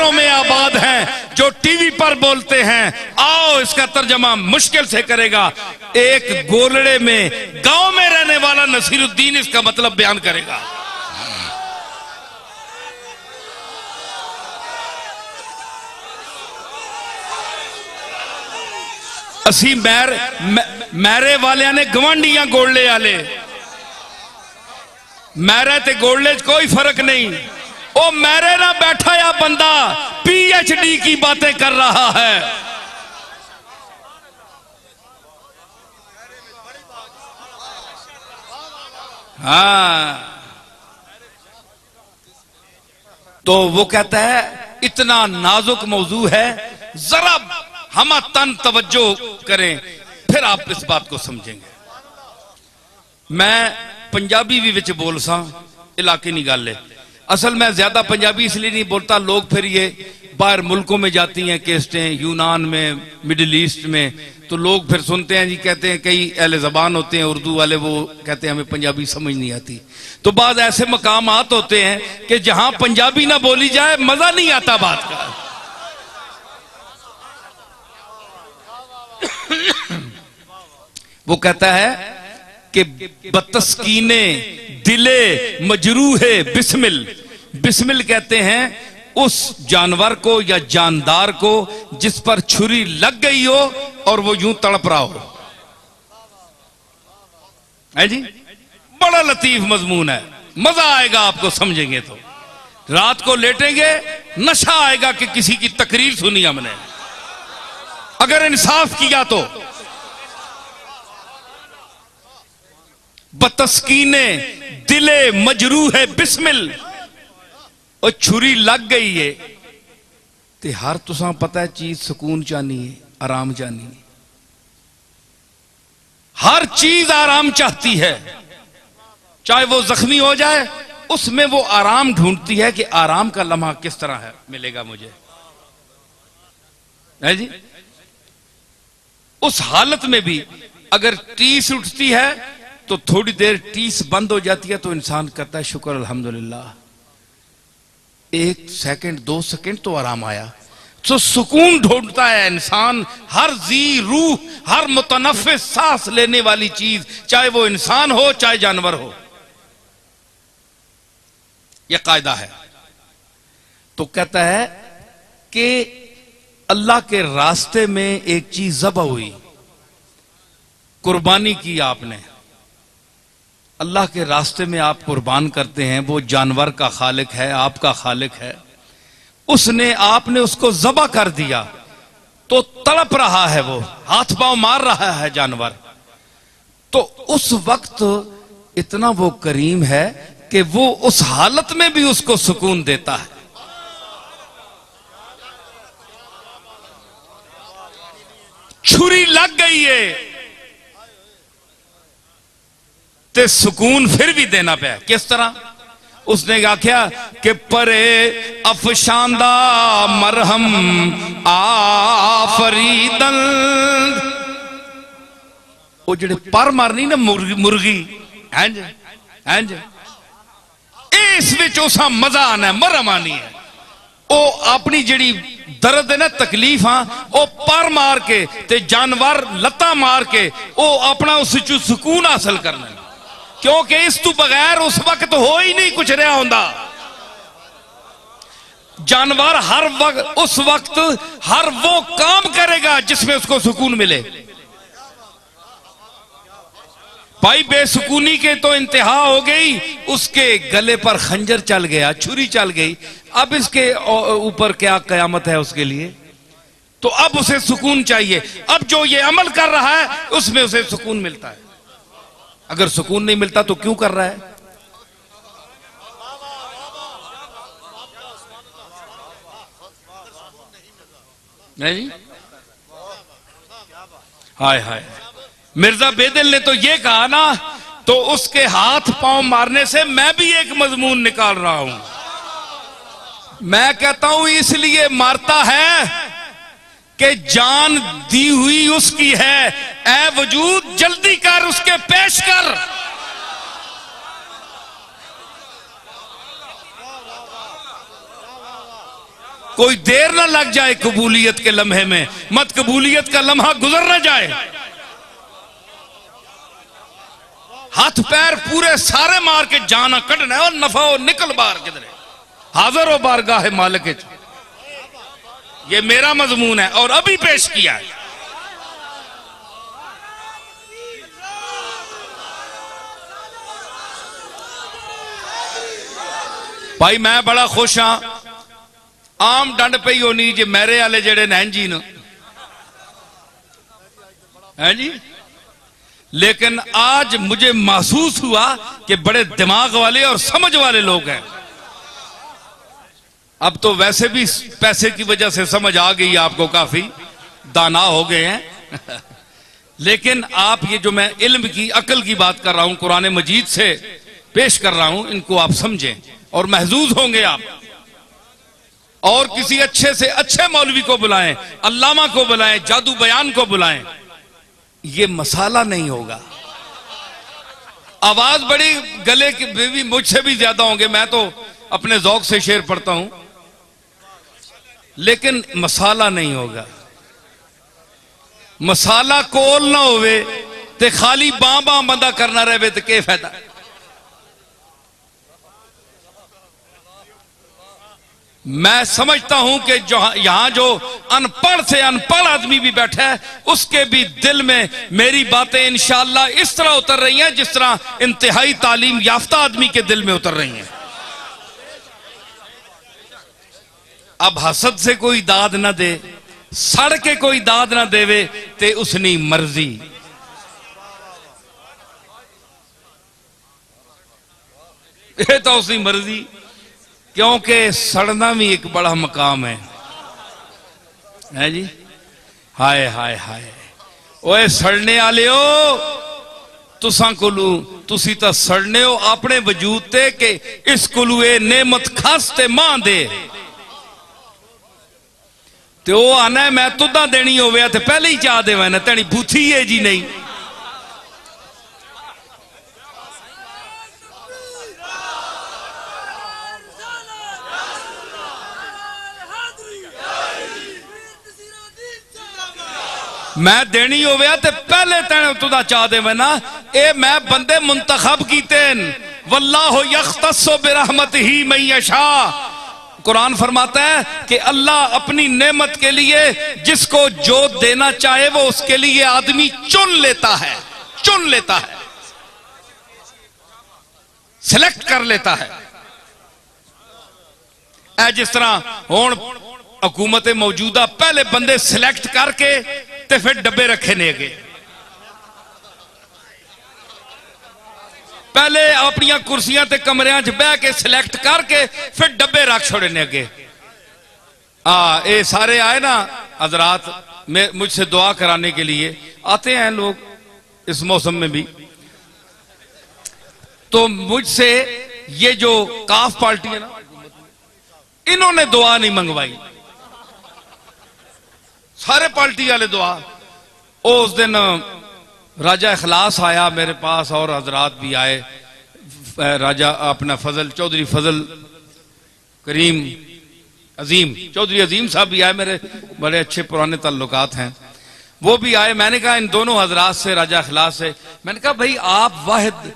शहरों में आबाद हैं, जो टीवी पर बोलते हैं। आओ इसका तर्जमा मुश्किल से करेगा एक गोलड़े में गांव में रहने वाला नसीरुद्दीन, इसका मतलब बयान करेगा। असी मैरे वाले ने गवांढियां गोलड़े आले, मैरे ते गोलड़े च कोई फर्क नहीं। ओ मैरे ना बैठा या बंदा पीएचडी की बातें कर रहा है। हाँ, तो वो कहता है इतना नाजुक मौजू है, जरा हम तन तवज्जो करें, फिर आप इस बात को समझेंगे। मैं पंजाबी भी विच बोल सा, इलाके नहीं गल है। असल में ज्यादा पंजाबी इसलिए नहीं बोलता, लोग फिर ये बाहर मुल्कों में जाती हैं केस्टें, यूनान में, मिडिल ईस्ट में, तो लोग फिर सुनते हैं जी, कहते हैं कई अहले ज़बान होते हैं उर्दू वाले, वो कहते हैं हमें पंजाबी समझ नहीं आती। तो बाद ऐसे मकामात होते हैं कि जहां पंजाबी ना बोली जाए मजा नहीं आता बात का। वो कहता है कि बतस्कीने दिले मजरूहे बिस्मिल, बिस्मिल कहते हैं उस जानवर को या जानदार को जिस पर छुरी लग गई हो और वो यूं तड़प रहा हो। है जी, बड़ा लतीफ मजमून है, मजा आएगा आपको समझेंगे तो। रात को लेटेंगे, नशा आएगा कि किसी की तकरीर सुनी हमने, अगर इंसाफ किया तो। बतस्कीने दिले मजरूह है बिस्मिल, और छुरी लग गई है ते हर तुसा पता है चीज सुकून चाहनी है, आराम चाहनी है। हर चीज आराम चाहती है, चाहे वो जख्मी हो जाए, उसमें वो आराम ढूंढती है कि आराम का लम्हा किस तरह है मिलेगा मुझे। है जी, उस हालत में भी अगर टीस उठती है तो थोड़ी देर टीस बंद हो जाती है तो इंसान कहता है शुक्र अल्हम्दुलिल्लाह, 1 सेकंड 2 सेकंड तो आराम आया। तो सुकून ढूंढता है इंसान, हर जी रूह, हर मुतनफ़िस सांस लेने वाली चीज, चाहे वो इंसान हो चाहे जानवर हो, यह कायदा है। तो कहता है कि अल्लाह के रास्ते में एक चीज ज़बह हुई, कुर्बानी की आपने, अल्लाह के रास्ते में आप कुर्बान करते हैं, वो जानवर का खालिक है, आपका खालिक है, उसने आपने उसको ज़बह कर दिया तो तड़प रहा है, वो हाथ पांव मार रहा है जानवर। तो उस वक्त इतना वो करीम है कि वो उस हालत में भी उसको सुकून देता है। छुरी लग गई है ते सुकून फिर भी देना पे, किस तरह? उसने आख्या कि परे अफशांदा मरहम आफरीदन, वो जेड़े पर मारनी ना मुर्गी, हैंज हैंज, इस विच उसा मजा आना, मरहम आनी है। वो अपनी जेड़ी दर्द है ना, तकलीफ, हाँ, वो पर मार के ते जानवर लत्ता मार के वो अपना उस सुकून हासिल करना, क्योंकि इस तू बगैर उस वक्त हो ही नहीं कुछ रहा होंदा। जानवर हर वक्त उस वक्त हर वो काम करेगा जिसमें उसको सुकून मिले। भाई बेसुकूनी के तो इंतहा हो गई, उसके गले पर खंजर चल गया, छुरी चल गई, अब इसके ऊपर क्या कयामत है उसके लिए? तो अब उसे सुकून चाहिए। अब जो ये अमल कर रहा है उसमें उसे सुकून मिलता है। अगर सुकून नहीं मिलता तो क्यों कर रहा है? नहीं, हाय हाय, मिर्जा बेदिल ने तो ये कहा ना, तो उसके हाथ पांव मारने से मैं भी एक मजमून निकाल रहा हूं। मैं कहता हूं इसलिए मारता है कि जान दी हुई उसकी है, ऐ वजूद जल्दी कर उसके पेश कर। कोई देर ना लग जाए कबूलियत के लम्हे में, मत कबूलियत का लम्हा गुजर ना जाए। हाथ पैर पूरे सारे मार के जाना कढ़ना है और नफा हो निकल बार किधरे हाजिर हो बारगाह मालिक। ये मेरा मजमून है और अभी पेश किया है। भाई मैं बड़ा खुश हाँ, आम डंड पई होनी जी मेरे वाले जेड़े नैन जी न है जी, लेकिन आज मुझे महसूस हुआ कि बड़े दिमाग वाले और समझ वाले लोग हैं। अब तो वैसे भी पैसे की वजह से समझ आ गई आपको, काफी दाना हो गए हैं लेकिन आप ये जो मैं इल्म की अकल की बात कर रहा हूं, कुरान मजीद से पेश कर रहा हूं, इनको आप समझें और महजूज होंगे आप। और किसी अच्छे से अच्छे मौलवी को बुलाएं, अल्लामा को बुलाएं, जादू बयान को बुलाएं, ये मसाला नहीं होगा। आवाज बड़ी गले की भी मुझसे भी ज्यादा होंगे, मैं तो अपने जौक से शेर पढ़ता हूं, लेकिन मसाला नहीं होगा। मसाला कोल ना होवे ते खाली बां बां बंदा करना रहे तो क्या फायदा। मैं समझता हूं कि जो यहां जो अनपढ़ से अनपढ़ आदमी भी बैठा है, उसके भी दिल में मेरी बातें इंशाअल्लाह इस तरह उतर रही हैं जिस तरह इंतहाई तालीम याफ्ता आदमी के दिल में उतर रही हैं। अब हसद से कोई दाद ना दे, सड़ के कोई दाद ना देवे ते उसनी मर्जी। ये तो उसकी मर्जी, क्योंकि सड़ना भी एक बड़ा मकाम है जी। हाय हाय हाय, ओए सड़ने वाले हो तुसा कोलू, तुसी तो सड़ने हो अपने वजूद ते के इस कोलू ए नेमत खास ते मां दे ते वो आना मैं तुदा देनी होवे ते पहले ही चाह देवे ना, तेनी बूथी है जी नहीं। मैं देनी होवे ते पहले तेने तुदा चाह देवे ना। ए मैं बंदे मुंतखब कीते, वल्लाहु यख्तस्सु बिरहमतिही मन यशा। कुरान फरमाता है कि अल्लाह अपनी नेमत के लिए जिसको जो देना चाहे वो उसके लिए आदमी चुन लेता है, चुन लेता है, सिलेक्ट कर लेता है। ऐ जिस तरह हुण हुकूमत मौजूदा पहले बंदे सिलेक्ट करके ते फिर डब्बे रखे ने अगे, पहले अपनिया कुर्सियां ते कमरियां च बह के सिलेक्ट करके फिर डब्बे रख छोड़े ने अगे। ये सारे आए ना हजरात, मुझसे दुआ कराने के लिए आते हैं लोग इस मौसम में भी, तो मुझसे ये जो काफ पार्टी है ना, इन्होंने दुआ नहीं मंगवाई, सारे पार्टी वाले दुआ। उस दिन राजा इखलास आया मेरे पास और हजरात भी आए, राजा अपना फजल चौधरी फजल करीम अजीम चौधरी अजीम साहब भी आए, मेरे बड़े अच्छे पुराने ताल्लुकात हैं, वो भी आए। मैंने कहा इन दोनों हजरात से, राजा इखलास से, मैंने कहा भाई आप वाहिद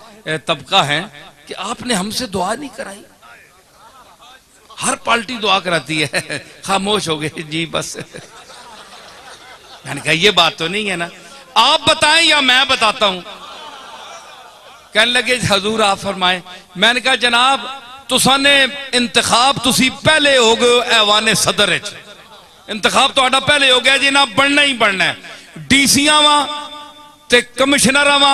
तबका हैं कि आपने हमसे दुआ नहीं कराई। हर पार्टी दुआ कराती है, खामोश हो गए जी बस। मैंने कहा ये बात तो नहीं है ना, आप बताएं या मैं बताता हूं। कहने लगे हजूर आप फरमाएं। मैंने कहा जनाब तुसा ने इंतखाब तुसी पहले हो गए ऐवाने सदर च, इंतखाब तो पहले हो गया जी ना, बनना ही बनना है। डीसीआं वा ते कमिश्नर वा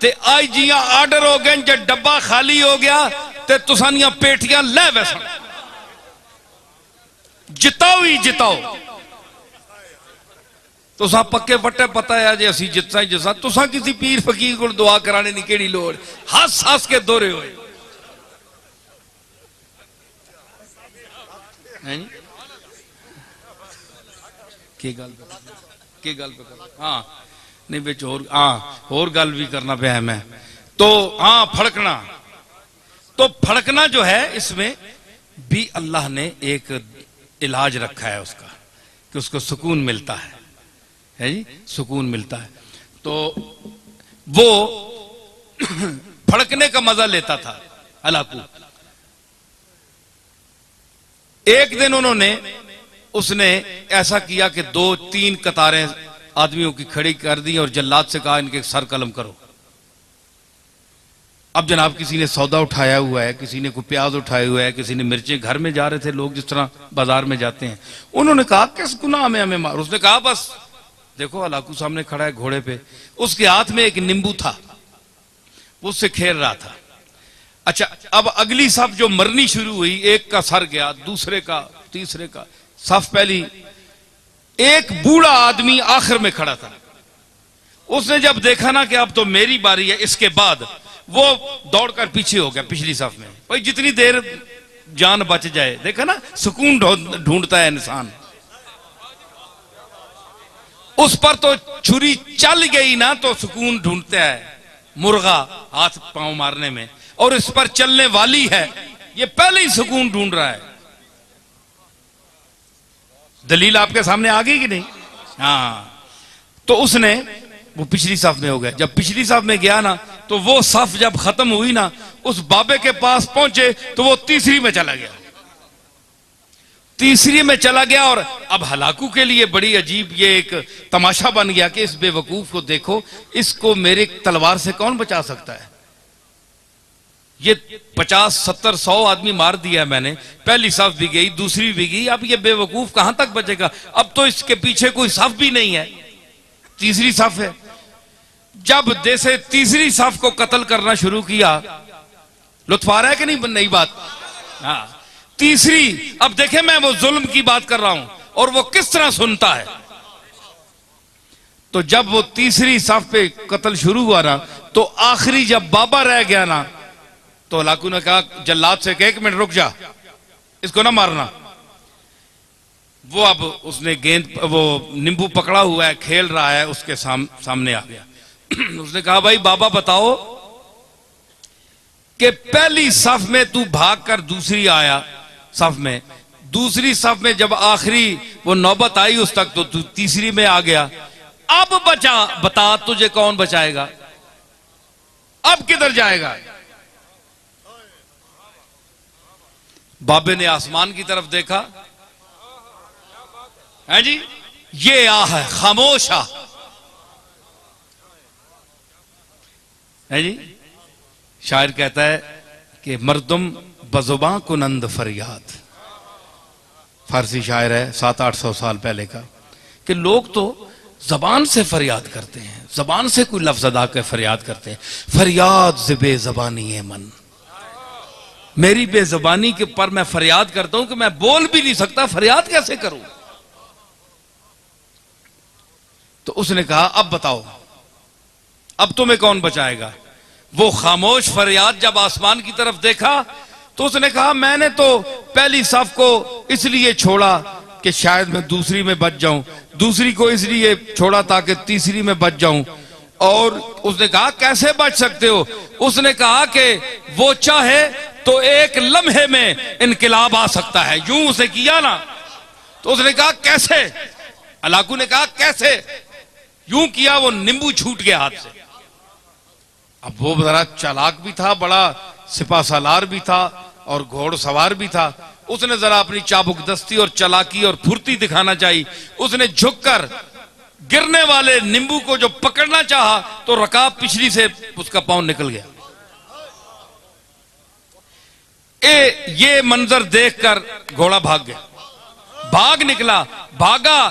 ते आईजियां आर्डर हो गए, जो डब्बा खाली हो गया ते तुसा दियां पेटियां लै वैसन, जिताओ ही जिताओ। तुसा पक्के वट्टे पता है जी असी जितना ही जिसा, तुसा किसी पीर फकीर को दुआ कराने की केड़ी लोड़, हस हस के दोहरे होए की गल हाँ नहीं बिच होर गल भी करना पे है मैं तो। हाँ फड़कना, तो फड़कना जो है इसमें भी अल्लाह ने एक इलाज रखा है उसका कि उसको सुकून मिलता है जी, सुकून मिलता है। तो वो फड़कने का मजा लेता था हलाकू। एक दिन उसने ऐसा किया कि 2-3 कतारें आदमियों की खड़ी कर दी और जल्लाद से कहा इनके सर कलम करो। अब जनाब किसी ने सौदा उठाया हुआ है, किसी ने कोई प्याज उठाया हुआ है, किसी ने मिर्चें, घर में जा रहे थे लोग जिस तरह बाजार में जाते हैं। उन्होंने कहा किस गुनाह में हमें मार। उसने कहा बस देखो हलाकू सामने खड़ा है घोड़े पे, उसके हाथ में एक नींबू था, वो उससे खेल रहा था। अच्छा, अब अगली सफ जो मरनी शुरू हुई, एक का सर गया, दूसरे का, तीसरे का। सफ पहली, एक बूढ़ा आदमी आखिर में खड़ा था। उसने जब देखा ना कि अब तो मेरी बारी है, इसके बाद वो दौड़कर पीछे हो गया पिछली सफ में। भाई जितनी देर जान बच जाए, देखा ना सुकून ढूंढता है इंसान। उस पर तो छुरी चल गई ना तो सुकून ढूंढता है मुर्गा हाथ पांव मारने में, और इस पर चलने वाली है, ये पहले ही सुकून ढूंढ रहा है। दलील आपके सामने आ गई कि नहीं? हाँ, तो उसने वो पिछली सफ में हो गया। जब पिछली सफ में गया ना तो वो सफ जब खत्म हुई ना, उस बाबे के पास पहुंचे तो वो तीसरी में चला गया, तीसरी में चला गया। और अब हलाकू के लिए बड़ी अजीब ये एक तमाशा बन गया कि इस बेवकूफ को देखो, इसको मेरे तलवार से कौन बचा सकता है? ये 50, 70, 100 आदमी मार दिया मैंने, पहली सफ भी गई, दूसरी भी गई, अब ये बेवकूफ कहां तक बचेगा? अब तो इसके पीछे कोई सफ भी नहीं है, तीसरी सफ है। जब जैसे तीसरी सफ को कत्ल करना शुरू किया, लुत्फ आ रहा है कि नहीं? नई बात। हाँ, तीसरी, अब देखे मैं वो जुल्म की बात कर रहा हूं और वो किस तरह सुनता है। तो जब वो तीसरी सफ पे कत्ल शुरू हुआ ना, तो आखिरी जब बाबा रह गया ना, तो हलाकू ने कहा जल्लाद से, 1 मिनट रुक जा, इसको ना मारना। वो अब उसने गेंद, वो नींबू पकड़ा हुआ है, खेल रहा है, उसके सामने आ गया। उसने कहा भाई बाबा बताओ कि पहली सफ में तू भागकर दूसरी आया सफ में, दूसरी सफ में जब आखिरी वो नौबत आई उस तक, तो तू तीसरी में आ गया। अब बता तुझे कौन बचाएगा? अब किधर जाएगा? बाबे ने आसमान की तरफ देखा, है जी, ये आ है खामोश आ, है जी। शायर कहता है कि मर्दुम बजुबां कुनंद फरियाद, फारसी शायर है 700-800 साल पहले का, कि लोग तो जबान से फरियाद करते हैं, जबान से कोई लफ्ज अदा कर फरियाद करते हैं। फरियाद से बेजबानी है मन, मेरी बेजबानी के पर मैं फरियाद करता हूं कि मैं बोल भी नहीं सकता, फरियाद कैसे करूं? तो उसने कहा अब बताओ, अब तुम्हें कौन बचाएगा? वो खामोश फरियाद जब आसमान की तरफ देखा तो उसने कहा मैंने तो पहली सफ को इसलिए छोड़ा कि शायद मैं दूसरी में बच जाऊं, दूसरी को इसलिए छोड़ा ताकि तीसरी में बच जाऊं। और उसने कहा कैसे बच सकते हो? उसने कहा कि वो चाहे तो एक लम्हे में इनकलाब आ सकता है। यूं उसे किया ना, तो उसने कहा कैसे? हलाकू ने कहा कैसे? यूं किया, वो नींबू छूट गया हाथ से। अब वो जरा चालाक भी था, बड़ा सिपा सालार भी था और घोड़सवार भी था। उसने जरा अपनी चाबुकदस्ती और चालाकी और फुर्ती दिखाना चाहिए। उसने झुककर गिरने वाले नींबू को जो पकड़ना चाहा तो रकाब पिछली से उसका पांव निकल गया। ये मंजर देखकर घोड़ा भाग गया, भाग निकला, भागा,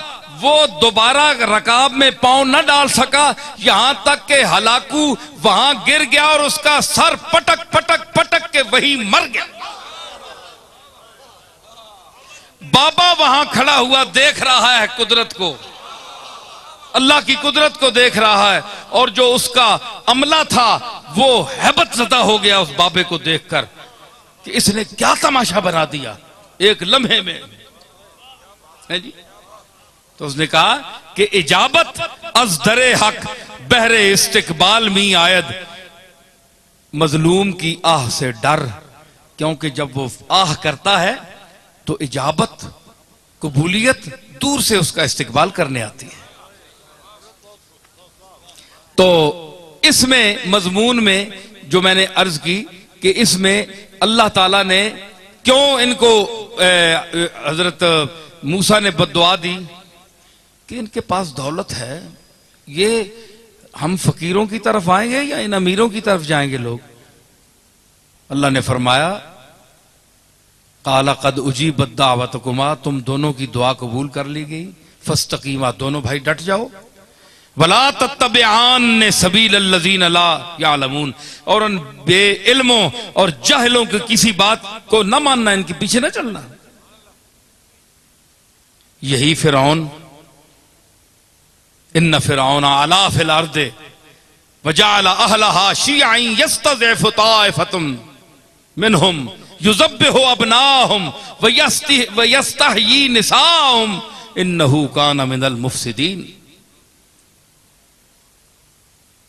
वो दोबारा रकाब में पांव न डाल सका, यहां तक के हलाकू वहां गिर गया और उसका सर पटक पटक पटक के वहीं मर गया। बाबा वहां खड़ा हुआ देख रहा है कुदरत को, अल्लाह की कुदरत को देख रहा है, और जो उसका अमला था वो हैबत ज़दा हो गया उस बाबे को देखकर कि इसने क्या तमाशा बना दिया एक लम्हे में, है जी। तो उसने कहा कि इजाबत अज दरे हक बहरे इस्तिकबाल मी आयद, मजलूम की आह से डर, क्योंकि जब वो आह करता है तो इजाबत कबूलियत दूर से उसका इस्तिकबाल करने आती है। तो इसमें मजमून में जो मैंने अर्ज की कि इसमें अल्लाह ताला ने क्यों इनको हजरत मूसा ने बद्दुआ दी कि इनके पास दौलत है, ये हम फकीरों की तरफ आएंगे या इन अमीरों की तरफ जाएंगे लोग। अल्लाह ने फरमाया काला कद उजीबत दावतकुमा, तुम दोनों की दुआ कबूल कर ली गई। फस्तकीमा, दोनों भाई डट जाओ। वला तत्तबिआन सबील लजीन ला यालमून, और उन बेइल्मों और जाहिलों की किसी बात को न मानना, इनके पीछे न चलना। यही फिरौन, इन्न फिरौन अला फिल अर्द वजअल अहलहा शियअन यस्तज़इफु ताइफतुम मिनहुम युज़ब्बिहु अबनाहुम वयस्तहयी निसाहुम इन्नहु कान मिनल मुफसिदीन।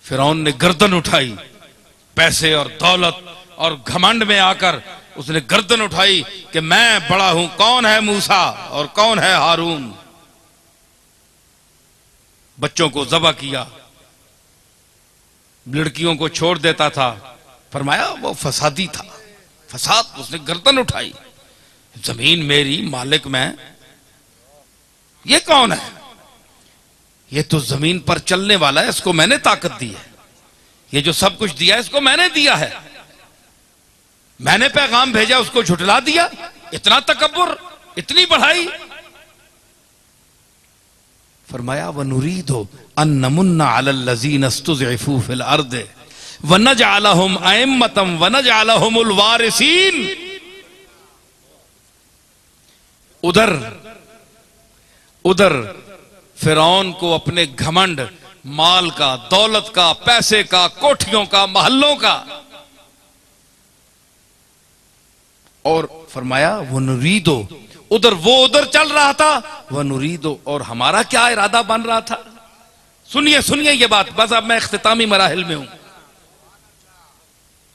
फिरौन ने गर्दन उठाई, पैसे और दौलत और घमंड में आकर उसने गर्दन उठाई कि मैं बड़ा हूं, कौन है मूसा और कौन है हारून। बच्चों को ज़बह किया, लड़कियों को छोड़ देता था। फरमाया वो फसादी था, फसाद। उसने गर्दन उठाई, जमीन मेरी, मालिक मैं, ये कौन है? ये तो जमीन पर चलने वाला है, इसको मैंने ताकत दी है, ये जो सब कुछ दिया है इसको मैंने दिया है, मैंने पैगाम भेजा उसको झुठला दिया। इतना तकब्बुर, इतनी बढ़ाई। फरमाया वनुरीदु अन नमुन्ना अलल लज़ीना इस्तुज़इफू फिल अर्द वनजअलहुम अइम्मतम वनजअलहुमुल वारिसीन। उधर फिरौन को अपने घमंड, माल का, दौलत का, पैसे का, कोठियों का, महलों का, और फरमाया वो नुरीदो, उधर चल रहा था, वह नुरीदो, और हमारा क्या इरादा बन रहा था। सुनिए सुनिए ये बात, बस अब मैं इख्तितामी मराहिल में हूं।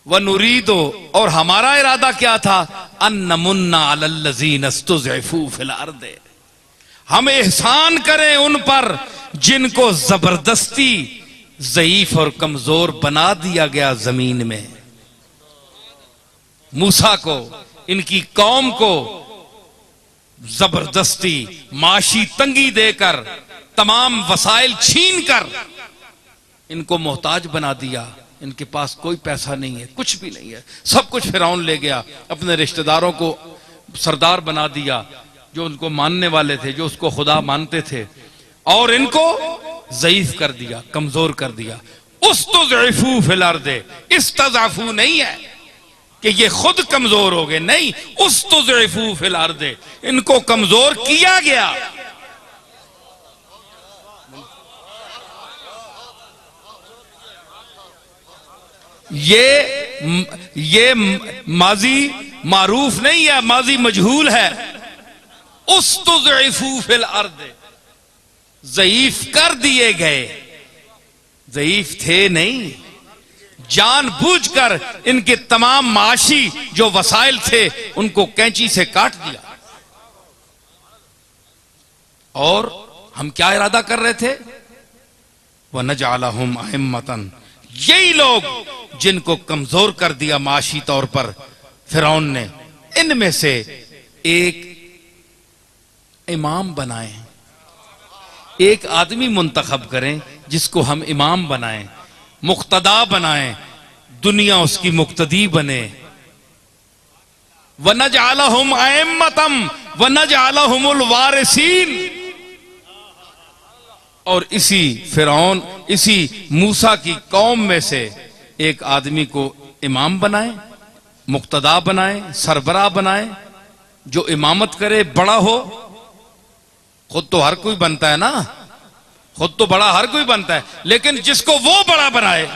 वह नुरीदो, और हमारा इरादा क्या था, अन नमुन्ना अलल लज़ीना इस्तुज़इफू फिल अर्द, हम एहसान करें उन पर जिनको जबरदस्ती ज़ईफ और कमजोर बना दिया गया जमीन में। मूसा को, इनकी कौम को जबरदस्ती माशी तंगी देकर, तमाम वसाइल छीन कर इनको मोहताज बना दिया। इनके पास कोई पैसा नहीं है, कुछ भी नहीं है, सब कुछ फिरौन ले गया। अपने रिश्तेदारों को सरदार बना दिया, जो उनको मानने वाले थे, जो उसको खुदा मानते थे, और इनको ज़ईफ कर दिया, कमजोर कर दिया। उस्तज़इफू फिल अर्द, इस्तज़अफू नहीं है कि ये खुद कमजोर हो गए, नहीं, उस्तज़इफू फिल अर्द, इनको कमजोर किया गया। ये माजी मारूफ नहीं है, माजी मजहूल है। उस्तज़इफू फिल अर्द, ज़ईफ कर दिए गए, ज़ईफ थे नहीं, जानबूझकर इनके तमाम माशी जो वसाइल थे उनको कैंची से काट दिया। और हम क्या इरादा कर रहे थे, वनजअलहुम अइम्मतन, यही लोग जिनको कमजोर कर दिया माशी तौर पर फिरौन ने, इनमें से एक इमाम बनाएं, एक आदमी मुंतखब करें जिसको हम इमाम बनाएं, मुक्तदा बनाएं, दुनिया उसकी मुक्तदी बने। वनजअलहुम अइम्मतम वनजअलहुमुल वारिसीन, और इसी फिरौन, इसी मूसा की कौम में से एक आदमी को इमाम बनाए, मुक्तदा बनाए, सरबराह बनाए, जो इमामत करे, बड़ा हो। खुद तो हर कोई बनता है ना, खुद तो बड़ा हर कोई बनता है, लेकिन जिसको वो बड़ा बनाए,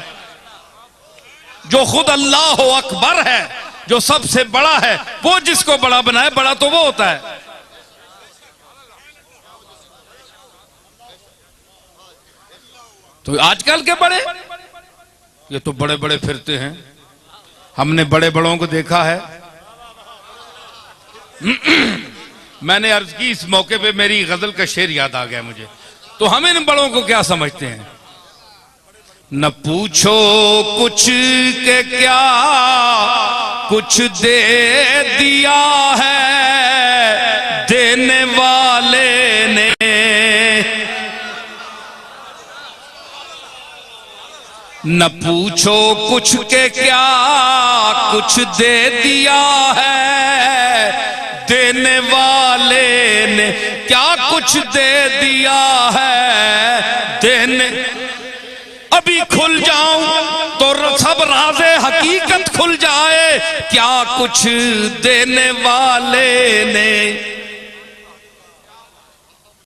जो खुद अल्लाह अकबर है, जो सबसे बड़ा है, वो जिसको बड़ा बनाए, बड़ा तो वो होता है। तो आजकल के बड़े, ये तो बड़े बड़े फिरते हैं, हमने बड़े बड़ों को देखा है। मैंने अर्ज की इस मौके पे मेरी गजल का शेर याद आ गया मुझे। तो हम इन बड़ों को क्या समझते हैं? न पूछो कुछ के क्या कुछ दे दिया है देने वाले ने। न पूछो कुछ के क्या कुछ दे दिया है देने वाले ने। क्या कुछ दे दिया है देने। अभी खुल जाऊं तो सब राज़े हकीकत खुल जाए। क्या कुछ देने वाले ने